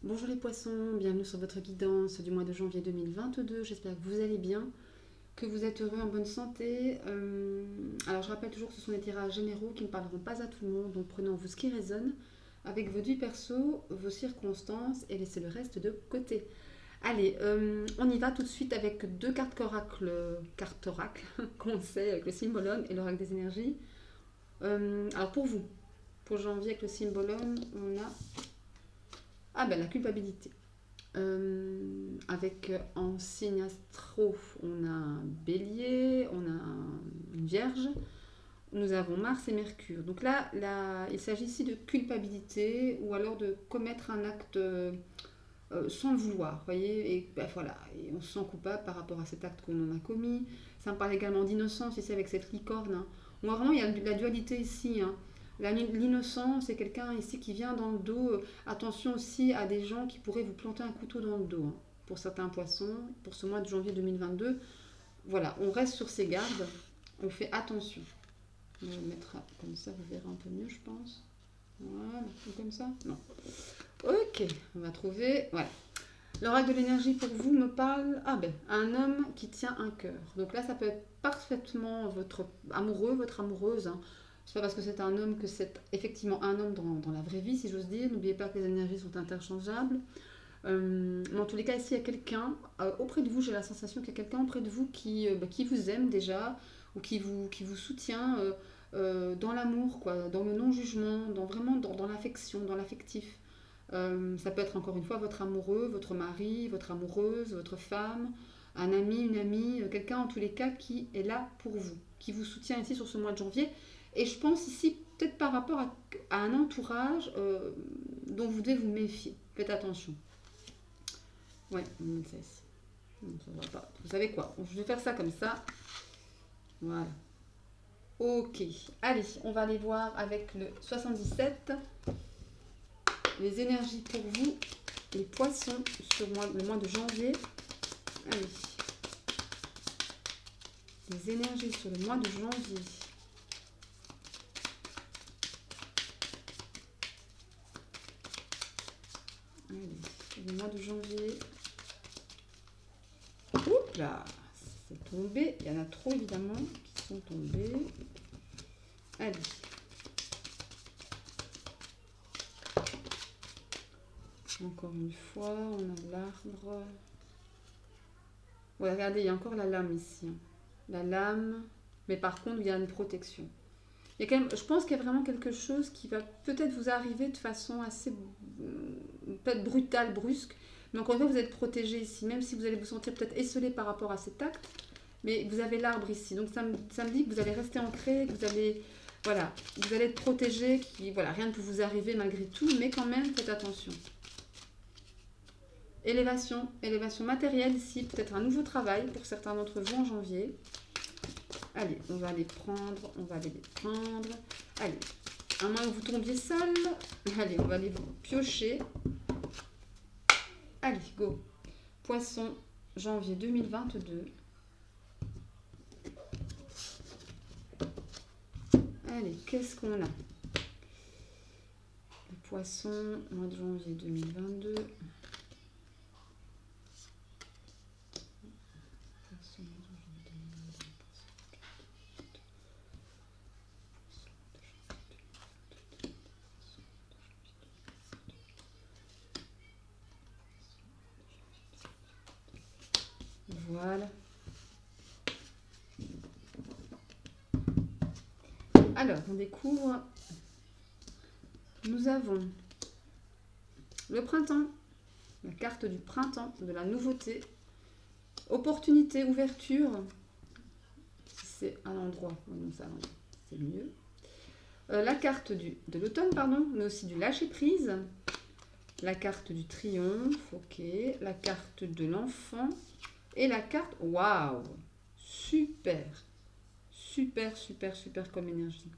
Bonjour les poissons, bienvenue sur votre guidance du mois de janvier 2022. J'espère que vous allez bien, que vous êtes heureux, en bonne santé. Alors je rappelle toujours que ce sont des tirages généraux qui ne parleront pas à tout le monde, donc prenez en vous ce qui résonne avec votre vie perso, vos circonstances et laissez le reste de côté. Allez, on y va tout de suite avec deux cartes oracle, qu'on sait avec le symbolone et l'oracle des énergies. Alors pour vous, pour janvier avec le symbolone, on a la culpabilité. Avec en signe astro, on a un bélier, on a une vierge, nous avons Mars et Mercure. Donc là il s'agit ici de culpabilité ou alors de commettre un acte sans le vouloir, voyez, et voilà, et on se sent coupable par rapport à cet acte qu'on en a commis. Ça me parle également d'innocence ici avec cette licorne. Hein. Bon, vraiment, il y a de la dualité ici. Hein. L'innocence, c'est quelqu'un ici qui vient dans le dos. Attention aussi à des gens qui pourraient vous planter un couteau dans le dos. Hein. Pour certains poissons, pour ce mois de janvier 2022. Voilà, on reste sur ses gardes. On fait attention. On va le mettre comme ça, vous verrez un peu mieux, je pense. Voilà, comme ça. Non. Ok, on va trouver. Voilà. L'oracle de l'énergie pour vous me parle un homme qui tient un cœur. Donc là, ça peut être parfaitement votre amoureux, votre amoureuse. Hein. C'est pas parce que c'est un homme que c'est effectivement un homme dans la vraie vie, si j'ose dire. N'oubliez pas que les énergies sont interchangeables. Mais en tous les cas, ici, il y a quelqu'un auprès de vous. J'ai la sensation qu'il y a quelqu'un auprès de vous qui vous aime déjà ou qui vous soutient dans l'amour, quoi, dans le non-jugement, vraiment dans l'affection, dans l'affectif. Ça peut être encore une fois votre amoureux, votre mari, votre amoureuse, votre femme, un ami, une amie, quelqu'un en tous les cas qui est là pour vous, qui vous soutient ici sur ce mois de janvier. Et je pense ici peut-être par rapport à un entourage dont vous devez vous méfier. Faites attention. Ouais, on sait. Ça va pas. Vous savez quoi? Je vais faire ça comme ça. Voilà. Ok. Allez, on va aller voir avec le 77. Les énergies pour vous, les poissons, sur le mois de janvier. Allez. Les énergies sur le mois de janvier. Allez, le mois de janvier. Oups là, c'est tombé. Il y en a trop évidemment qui sont tombés. Allez. Encore une fois, on a l'arbre. Ouais, regardez, il y a encore la lame ici. Hein. La lame, mais par contre, il y a une protection. Il y a quand même, je pense qu'il y a vraiment quelque chose qui va peut-être vous arriver de façon assez peut-être brutale, brusque. Mais encore une fois, vous êtes protégé ici, même si vous allez vous sentir peut-être esselé par rapport à cet acte. Mais vous avez l'arbre ici. Donc ça me dit que vous allez rester ancré, que vous allez, voilà, vous allez être protégé, rien ne peut vous arriver malgré tout, mais quand même, faites attention. Élévation matérielle ici, peut-être un nouveau travail pour certains d'entre vous en janvier. Allez, on va les prendre, Allez, à moins que vous tombiez seul. Allez, on va les piocher. Allez, go. Poisson, janvier 2022. Allez, qu'est-ce qu'on a? Le poisson, mois de janvier 2022. Voilà. Alors, on découvre. Nous avons le printemps, la carte du printemps, de la nouveauté, opportunité, ouverture. Si c'est un endroit, c'est mieux. La carte de l'automne, mais aussi du lâcher prise. La carte du triomphe, ok. La carte de l'enfant. Et la carte, waouh, super comme énergie.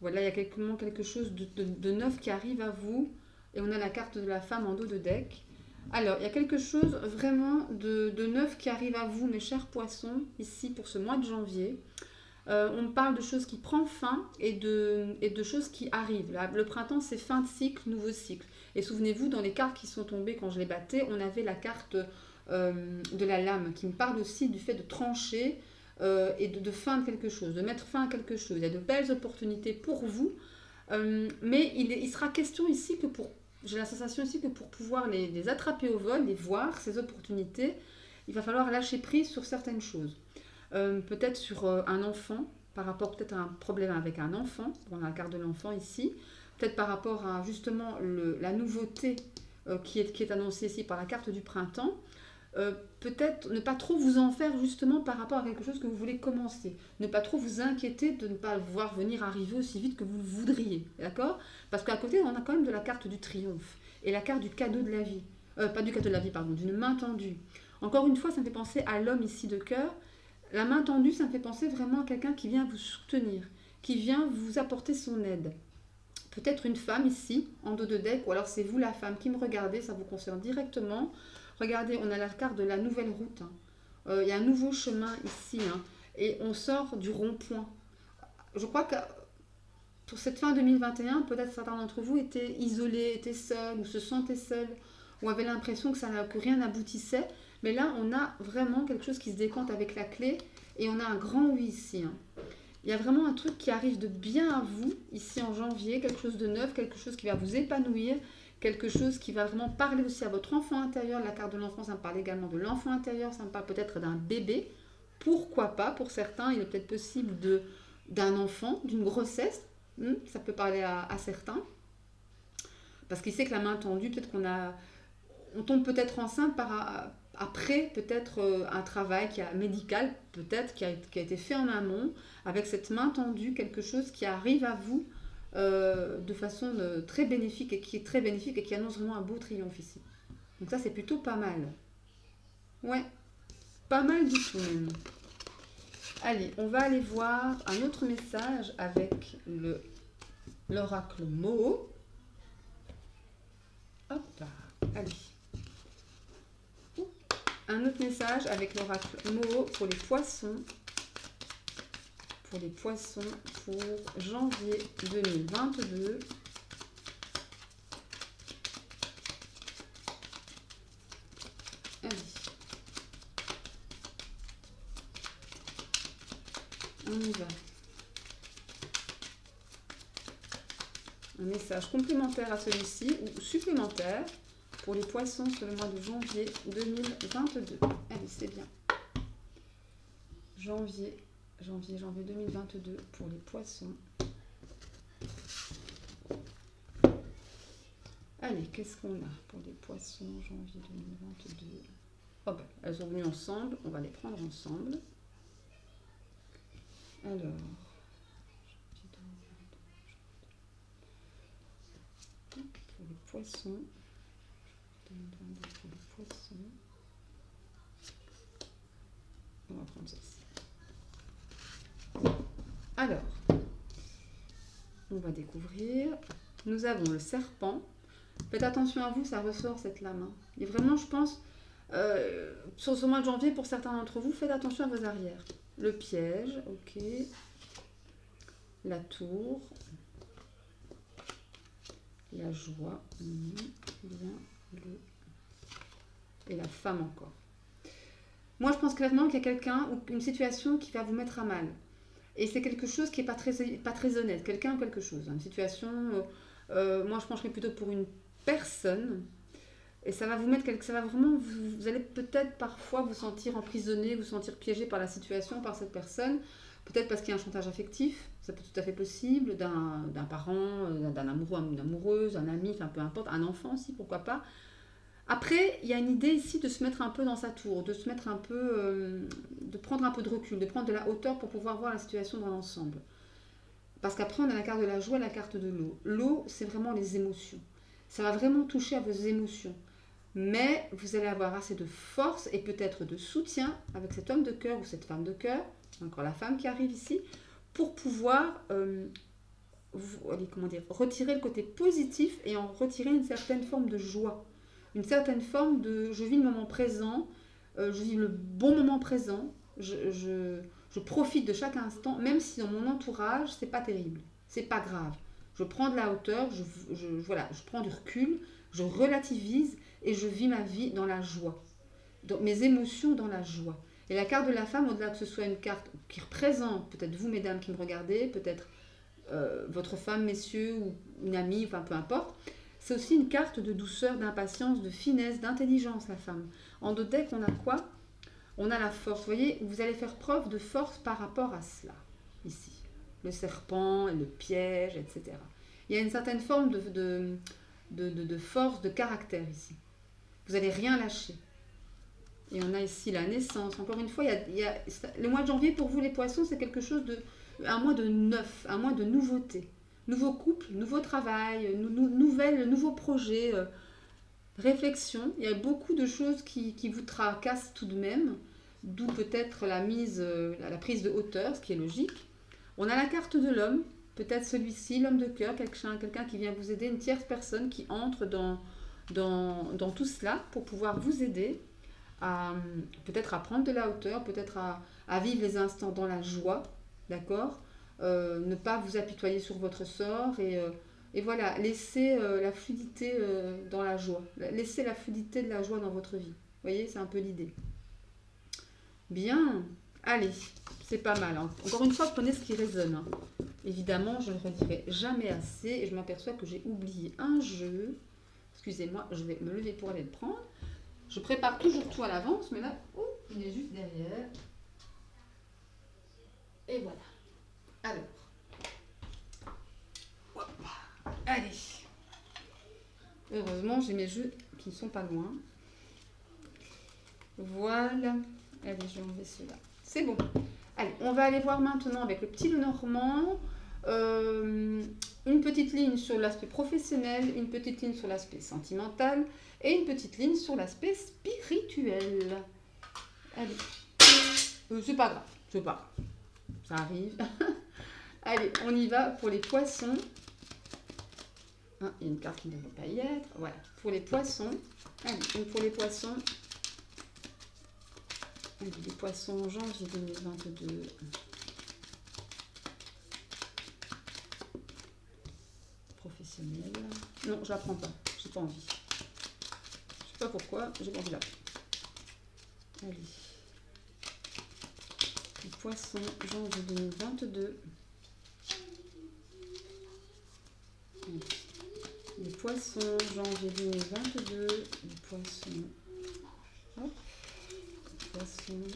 Voilà, il y a quelque chose de neuf qui arrive à vous. Et on a la carte de la femme en dos de deck. Alors, il y a quelque chose vraiment de neuf qui arrive à vous, mes chers poissons, ici pour ce mois de janvier. On parle de choses qui prennent fin et de choses qui arrivent. Là, le printemps, c'est fin de cycle, nouveau cycle. Et souvenez-vous, dans les cartes qui sont tombées quand je les battais, on avait la carte de la lame qui me parle aussi du fait de trancher et de fin de quelque chose, de mettre fin à quelque chose. Il y a de belles opportunités pour vous, mais il sera question ici que j'ai la sensation ici que pour pouvoir les attraper au vol, les voir, ces opportunités, il va falloir lâcher prise sur certaines choses. Peut-être sur un enfant, par rapport peut-être à un problème avec un enfant, on a la carte de l'enfant ici, peut-être par rapport à justement la nouveauté qui est annoncée ici par la carte du printemps, peut-être ne pas trop vous en faire justement par rapport à quelque chose que vous voulez commencer. Ne pas trop vous inquiéter de ne pas voir venir arriver aussi vite que vous le voudriez. D'accord? Parce qu'à côté, on a quand même de la carte du triomphe et la carte du cadeau de la vie. Pas du cadeau de la vie, pardon, d'une main tendue. Encore une fois, ça me fait penser à l'homme ici de cœur. La main tendue, ça me fait penser vraiment à quelqu'un qui vient vous soutenir, qui vient vous apporter son aide. Peut-être une femme ici, en dos de deck, ou alors c'est vous la femme qui me regardez, ça vous concerne directement. Regardez, on a la carte de la nouvelle route. Il y a un nouveau chemin ici. Et on sort du rond-point. Je crois que pour cette fin 2021, peut-être certains d'entre vous étaient isolés, étaient seuls, ou se sentaient seuls, ou avaient l'impression que rien n'aboutissait. Mais là, on a vraiment quelque chose qui se décante avec la clé. Et on a un grand oui ici. Il y a vraiment un truc qui arrive de bien à vous, ici en janvier, quelque chose de neuf, quelque chose qui va vous épanouir, quelque chose qui va vraiment parler aussi à votre enfant intérieur. La carte de l'enfant, ça me parle également de l'enfant intérieur, ça me parle peut-être d'un bébé. Pourquoi pas, pour certains, il est peut-être possible d'un enfant, d'une grossesse. Ça peut parler à certains. Parce qu'il sait que la main tendue, peut-être on tombe peut-être enceinte après peut-être un travail médical, peut-être qui a été fait en amont, avec cette main tendue, quelque chose qui arrive à vous de façon très bénéfique et qui est très bénéfique et qui annonce vraiment un beau triomphe ici. Donc ça, c'est plutôt pas mal. Ouais, pas mal du tout même. Allez, on va aller voir un autre message avec l'oracle Moho. Hop là, allez. Un autre message avec l'oracle Moho pour les poissons. Pour les poissons pour janvier 2022. Allez. On y va. Un message complémentaire à celui-ci ou supplémentaire pour les poissons sur le mois de janvier 2022. Allez, c'est bien. Janvier 2022 pour les poissons. Allez, qu'est-ce qu'on a pour les poissons janvier 2022? Oh ben, elles sont venues ensemble, on va les prendre ensemble. Alors, pour les poissons, 2022 pour les poissons, on va prendre celle-ci. Alors, on va découvrir. Nous avons le serpent. Faites attention à vous, ça ressort cette lame. Et vraiment, je pense, sur ce mois de janvier, pour certains d'entre vous, faites attention à vos arrières. Le piège, ok. La tour. La joie. Bien. Et la femme encore. Moi, je pense clairement qu'il y a quelqu'un ou une situation qui va vous mettre à mal. Et c'est quelque chose qui n'est pas très honnête. Quelqu'un ou quelque chose. Une situation, moi je pencherais plutôt pour une personne. Et ça va vous mettre, ça va vraiment, vous allez peut-être parfois vous sentir emprisonné, vous sentir piégé par la situation, par cette personne. Peut-être parce qu'il y a un chantage affectif, ça peut être tout à fait possible, d'un parent, d'un amoureux, d'une amoureuse, un ami, enfin peu importe, un enfant aussi, pourquoi pas. Après, il y a une idée ici de se mettre un peu dans sa tour, de se mettre un peu, de prendre un peu de recul, de prendre de la hauteur pour pouvoir voir la situation dans l'ensemble. Parce qu'après, on a la carte de la joie et la carte de l'eau. L'eau, c'est vraiment les émotions. Ça va vraiment toucher à vos émotions. Mais vous allez avoir assez de force et peut-être de soutien avec cet homme de cœur ou cette femme de cœur, encore la femme qui arrive ici, pour pouvoir retirer le côté positif et en retirer une certaine forme de joie. Une certaine forme de je vis le moment présent, je vis le bon moment présent, je profite de chaque instant, même si dans mon entourage, c'est pas terrible, c'est pas grave. Je prends de la hauteur, je prends du recul, Je relativise et je vis ma vie dans la joie. Donc, mes émotions dans la joie. Et la carte de la femme, au-delà que ce soit une carte qui représente, peut-être vous, mesdames, qui me regardez, peut-être votre femme, messieurs, ou une amie, enfin peu importe, c'est aussi une carte de douceur, d'impatience, de finesse, d'intelligence, la femme. En deux decks, on a quoi? On a la force. Vous voyez, vous allez faire preuve de force par rapport à cela, ici. Le serpent, le piège, etc. Il y a une certaine forme de force, de caractère ici. Vous n'allez rien lâcher. Et on a ici la naissance. Encore une fois, le mois de janvier, pour vous les poissons, c'est quelque chose un mois de neuf, un mois de nouveauté. Nouveau couple, nouveau travail, nouveau projet, réflexion. Il y a beaucoup de choses qui vous tracassent tout de même, d'où peut-être la prise de hauteur, ce qui est logique. On a la carte de l'homme, peut-être celui-ci, l'homme de cœur, quelqu'un qui vient vous aider, une tierce personne qui entre dans tout cela pour pouvoir vous aider peut-être à prendre de la hauteur, peut-être à vivre les instants dans la joie, d'accord, ne pas vous apitoyer sur votre sort et voilà, laisser la fluidité dans la joie, laisser la fluidité de la joie dans votre vie. Vous voyez, c'est un peu l'idée. Bien, allez, c'est pas mal. Hein. Encore une fois, prenez ce qui résonne. Hein. Évidemment, je ne le redirai jamais assez et je m'aperçois que j'ai oublié un jeu. Excusez-moi, je vais me lever pour aller le prendre. Je prépare toujours tout à l'avance, mais là, il est juste derrière. Et voilà. Alors. Hop. Allez. Heureusement, j'ai mes jeux qui ne sont pas loin. Voilà. Allez, je vais enlever ceux-là. C'est bon. Allez, on va aller voir maintenant avec le petit Lenormand. Une petite ligne sur l'aspect professionnel, une petite ligne sur l'aspect sentimental et une petite ligne sur l'aspect spirituel. Allez, c'est pas grave, c'est pas grave, ça arrive. Allez, on y va pour les poissons. Il y a une carte qui ne devrait pas y être. Voilà, pour les poissons. Allez, pour les poissons. Allez, les poissons janvier 2022. Professionnel. Non, je la prends pas. J'ai pas envie. Je sais pas pourquoi, j'ai pas envie de la prendre. Allez. Les poissons janvier 2022. Allez. Les poissons janvier 2022. Les poissons. Hop. Les poissons.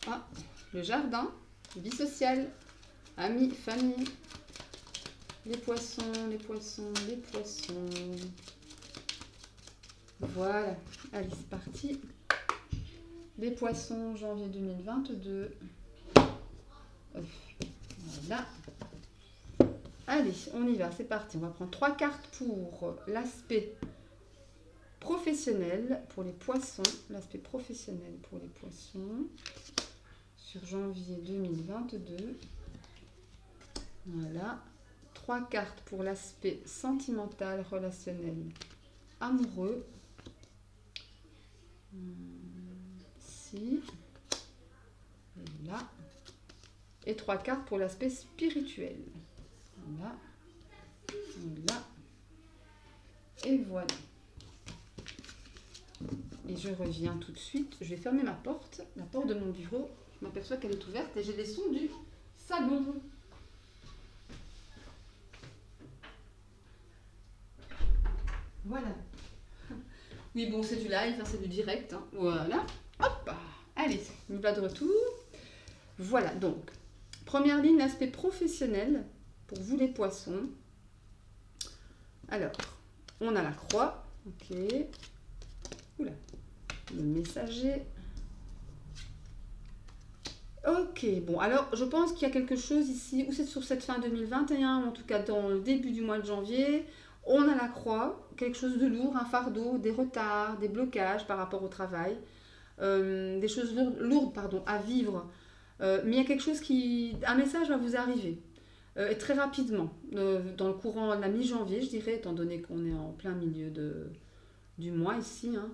Ah, le jardin. Vie sociale. Amis, famille. Les poissons, les poissons, les poissons. Voilà. Allez, c'est parti. Les poissons, janvier 2022. Voilà. Allez, on y va, c'est parti. On va prendre 3 cartes pour l'aspect professionnel pour les poissons. L'aspect professionnel pour les poissons. Sur janvier 2022. Voilà. 3 cartes pour l'aspect sentimental, relationnel, amoureux. Ici. Et là. Et 3 cartes pour l'aspect spirituel. Là. Et là. Et voilà. Et je reviens tout de suite. Je vais fermer ma porte, la porte de mon bureau. Je m'aperçois qu'elle est ouverte et j'ai les sons du salon. Voilà. Oui, bon, c'est du live, hein, c'est du direct. Hein. Voilà. Hop. Allez, me voilà de retour. Voilà, donc. Première ligne, l'aspect professionnel pour vous les poissons. Alors, on a la croix. Ok. Oula. Le messager. Ok, bon, alors je pense qu'il y a quelque chose ici, ou c'est sur cette fin 2021, ou en tout cas dans le début du mois de janvier, on a la croix, quelque chose de lourd, un fardeau, des retards, des blocages par rapport au travail, des choses lourdes à vivre, mais il y a quelque chose un message va vous arriver, et très rapidement, dans le courant de la mi-janvier, je dirais, étant donné qu'on est en plein milieu du mois ici, hein,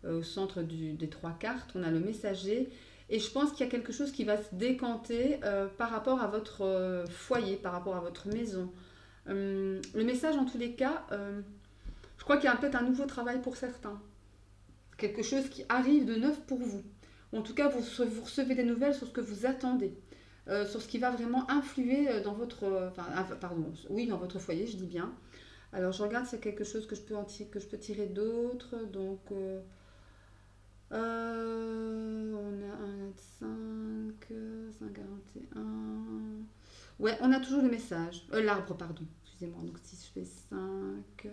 au centre des 3 cartes, on a le messager. Et je pense qu'il y a quelque chose qui va se décanter par rapport à votre foyer, par rapport à votre maison. Le message, en tous les cas, je Je crois qu'il y a peut-être un nouveau travail pour certains. Quelque chose qui arrive de neuf pour vous. En tout cas, vous recevez des nouvelles sur ce que vous attendez. Sur ce qui va vraiment influer dans votre... pardon, oui, dans votre foyer, je dis bien. Alors, je regarde s'il y a quelque chose que que je peux tirer d'autre. Donc, on a un 5, 141. Ouais, on a toujours le message. L'arbre, pardon. Excusez-moi. Donc, si je fais 5...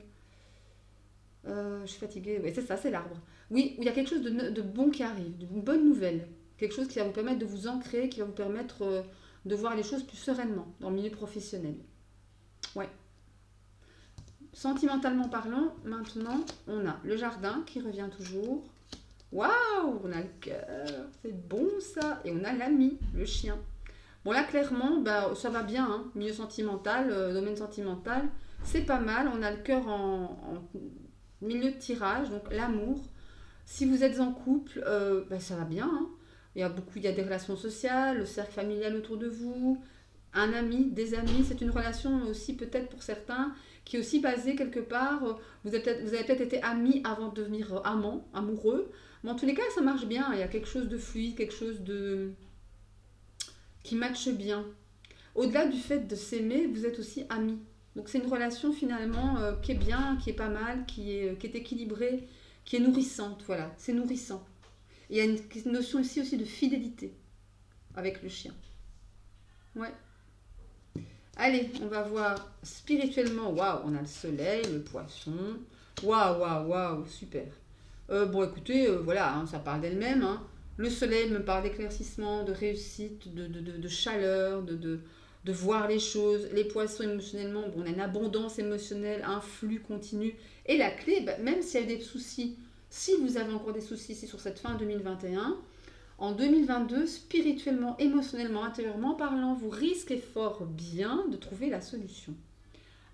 je suis fatiguée. Oui, c'est ça, c'est l'arbre. Oui, il y a quelque chose de bon qui arrive, une bonne nouvelle. Quelque chose qui va vous permettre de vous ancrer, qui va vous permettre de voir les choses plus sereinement dans le milieu professionnel. Ouais. Sentimentalement parlant, maintenant, on a le jardin qui revient toujours. Waouh, on a le cœur, c'est bon ça. Et on a l'ami, le chien. Bon là, clairement, bah, ça va bien, hein. Milieu sentimental, domaine sentimental, c'est pas mal. On a le cœur en milieu de tirage, donc l'amour. Si vous êtes en couple, bah, ça va bien, hein. Il y a des relations sociales, le cercle familial autour de vous, un ami, des amis. C'est une relation aussi peut-être pour certains qui est aussi basée quelque part. Vous avez peut-être été amis avant de devenir amant, amoureux. Mais en tous les cas, ça marche bien. Il y a quelque chose de fluide, quelque chose de qui matche bien. Au-delà du fait de s'aimer, vous êtes aussi amis. Donc c'est une relation finalement qui est bien, qui est pas mal, qui est équilibrée, qui est nourrissante. Voilà, c'est nourrissant. Et il y a une notion ici aussi de fidélité avec le chien. Ouais. Allez, on va voir spirituellement. Waouh, on a le soleil, le poisson. Waouh, waouh, waouh, super. Bon, écoutez, voilà, hein, ça parle d'elle-même. Hein. Le soleil me parle d'éclaircissement, de réussite, de chaleur, de voir les choses. Les poissons émotionnellement, bon, on a une abondance émotionnelle, un flux continu. Et la clé, bah, même s'il y a des soucis, si vous avez encore des soucis ici sur cette fin 2021, en 2022, spirituellement, émotionnellement, intérieurement parlant, vous risquez fort bien de trouver la solution.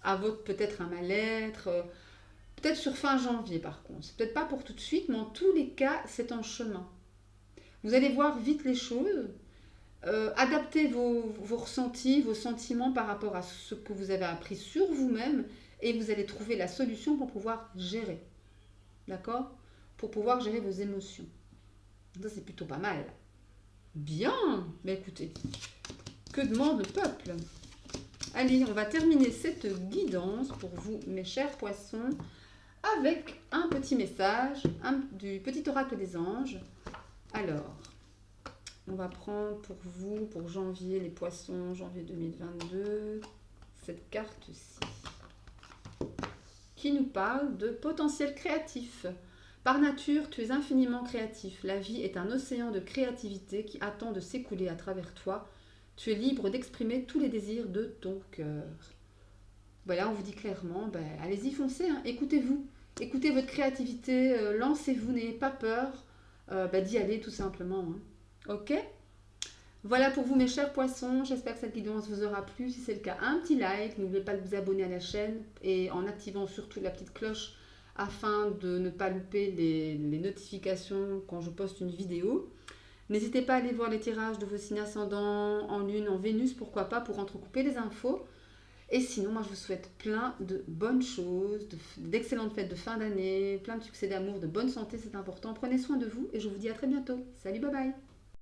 À votre peut-être un mal-être, peut-être sur fin janvier par contre. C'est peut-être pas pour tout de suite, mais en tous les cas, c'est en chemin. Vous allez voir vite les choses, adapter vos ressentis, vos sentiments par rapport à ce que vous avez appris sur vous-même et vous allez trouver la solution pour pouvoir gérer. D'accord? Pour pouvoir gérer vos émotions. Ça, c'est plutôt pas mal. Bien! Mais écoutez, que demande le peuple? Allez, on va terminer cette guidance pour vous, mes chers poissons, avec un petit message du petit oracle des anges. Alors, on va prendre pour vous, pour janvier, les poissons, janvier 2022, cette carte-ci, qui nous parle de potentiel créatif. Par nature, tu es infiniment créatif. La vie est un océan de créativité qui attend de s'écouler à travers toi. Tu es libre d'exprimer tous les désirs de ton cœur. Voilà, on vous dit clairement, ben, allez-y, foncez, hein, écoutez-vous. Écoutez votre créativité, lancez-vous, n'ayez pas peur d'y aller tout simplement. Hein. Ok? Voilà pour vous mes chers poissons, j'espère que cette guidance vous aura plu. Si c'est le cas, un petit like, n'oubliez pas de vous abonner à la chaîne et en activant surtout la petite cloche afin de ne pas louper les notifications quand je poste une vidéo. N'hésitez pas à aller voir les tirages de vos signes ascendants en lune, en Vénus, pourquoi pas, pour entrecouper les infos. Et sinon, moi je vous souhaite plein de bonnes choses, d'excellentes fêtes de fin d'année, plein de succès d'amour, de bonne santé, c'est important. Prenez soin de vous et je vous dis à très bientôt. Salut, bye bye!